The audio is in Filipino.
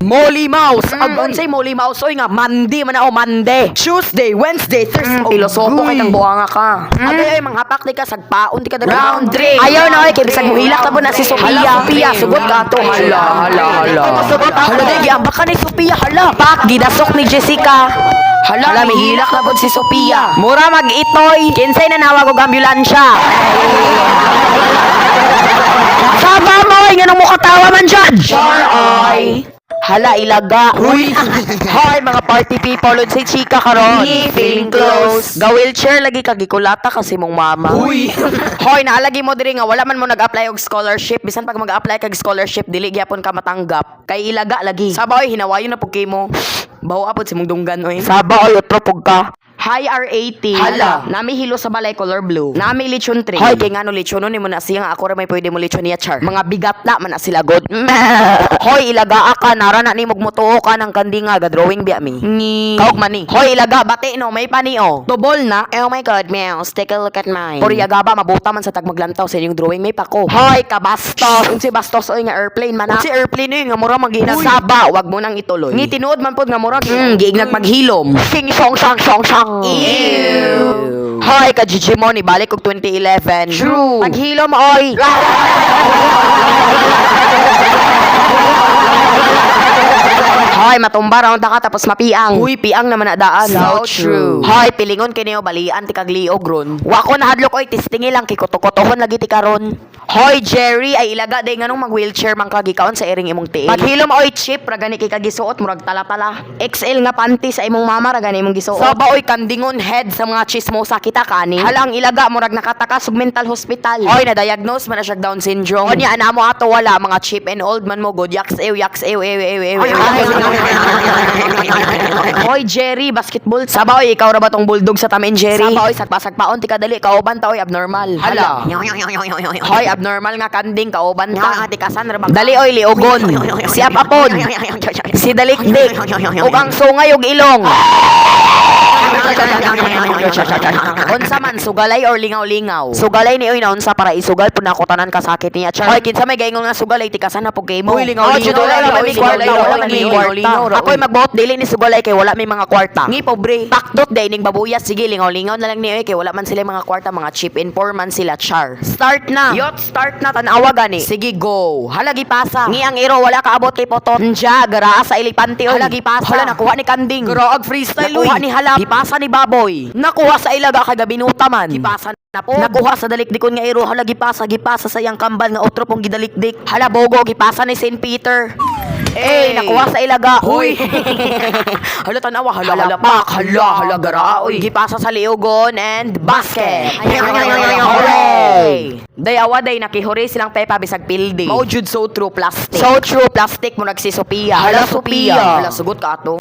Molly Mouse. Ang unsay Molly Mouse oy nga Monday man ako Monday. Tuesday, Wednesday, Thursday. Pilosopo kay kang buanga ka. Agay ay manghapak di ka sagpaon di ka round 3. Ayaw na oy kay bisag muhilak ta po na si Sophia. Sophia sugot ka to. Hala. Hala di giambak ka ni Sophia. Hala. Pak gidasok ni Jessica. Hala, mihilak na po si Sophia. Mura mag-itoy. Kinsay na nawag og ambulansya. Saba mo ay nga nung mukatawa man dyan. Ay. Hala, ilaga. Huy. Hoy, mga party people. Unsay chika karon. Feeling close. Ga-wheelchair lagi kagikulata kasi mong mama. Huy. Hoy, naalagi mo diri nga wala man mo nag-apply og scholarship. Bisan pag mag-apply kag scholarship, dili gyapon ka matanggap. Kay ilaga lagi. Saba oy, hinawayon na pug kimo. Bawo apod si mong dunggan oy. Saba oy, utro pug ka. Hi R80. Hala. Nami hilo sa balay color blue. Nami lechon 3. Hoy, kay ngano lechon ni mo na siya nga ako ra may pwede mo lechon niya char. Mga bigat na man na sila god. Hoy, ilaga ka nara na ni magmutuo ka ng kandinga ga drawing biya mi. Ni. Kaog man ni. Hoy, ilaga bati no may pani o. Tubol na. Oh my god, Meows. Take a look at mine. Puri agaba mabuta man sa tagmaglantaw sa inyong drawing may pako. Hoy, kabastos. Unsi bastos oy nga airplane man. Unsi airplane nga mura magina saba, wag mo nang ituloy. Ngi tinuod man pod nga mura giignag maghilom. Sing song sang. Ew. Hoy, ka-GG mo, balik og 2011. True. Paghilo mo, oy. Hoy, matumba raon ta ka tapos mapiang. Uy, piang naman na daan. So true. Hoy, pilingon kini balian ti kagliog ron. Wa ko nahadlok oy, tistingi lang kikutokotohon lagi ti karon. Hoy, Jerry, ay ilaga day nganong mag-wheelchair man kagikaon sa iring imong tiil. Paghilom oy, chip ra gani kay kagisuot murag tala-tala. XL nga panty sa imong mama ra gani imong gisuot. Saba oy, kandingon head sa mga chismosa kita kani. Halang ilaga murag nakataka sug mental hospital. Hoy, na-diagnose man na siya Down syndrome. Onya ana mo ato wala mga chip and old man mo god yaks ew. Hoy, Jerry, basketball. Saba oy, ikaw ra ba tong bulldog sa Tom and Jerry? Saba oy, sagpa-sagpaon ti kadali kauban ta oy abnormal. Hala. Hoy, abnormal nga kanding kauban ta. Tikasan ra ba? Dali oy, liogon. Si apapon. Si dalikdik. Ug ang sungay ug ilong. Unsa man sugalay or lingaw-lingaw? Sugalay ni oy na unsa para isugal pud nako tanan kasakit niya. Hoy, kinsa may gaingon nga sugalay tikasan na pug kay mo. Ako'y magbuot dili ni sugalay kay wala may mga kwarta. Ngi pobre. Pakdot day ning babuyas sige lingaw-lingaw na lang ni oy kay wala man sila mga kwarta mga chip in poor man sila char. Start na. Yot start na tan-awa gani. Sige go. Halagi pasa. Ngi ang iro wala kaabot kay potot. Nja garaa sa elepante oy. Halagi pasa. Hala nakuha ni kanding. Garaag freestyle oy. Nakuha ni halap. Gipasa ni baboy. Nakuha sa ilaga kay gabinuta man. Gipasa na po. Nakuha sa dalikdikon nga iro hala gipasa sa iyang kambal nga otro pong gidalikdik. Hala bogo gipasa ni St. Peter. Nakuha sa ilaga. Huy. Hala tanawa, hala pak, hala garaa. Uy, gipasa sa liugon and basket. Hooray! Dayawa day nakihuri silang pepa bisag pildi. Mao jud so true plastic. So true plastic mo nagsi Sophia. Hala Sophia. Hala sugot ka ato.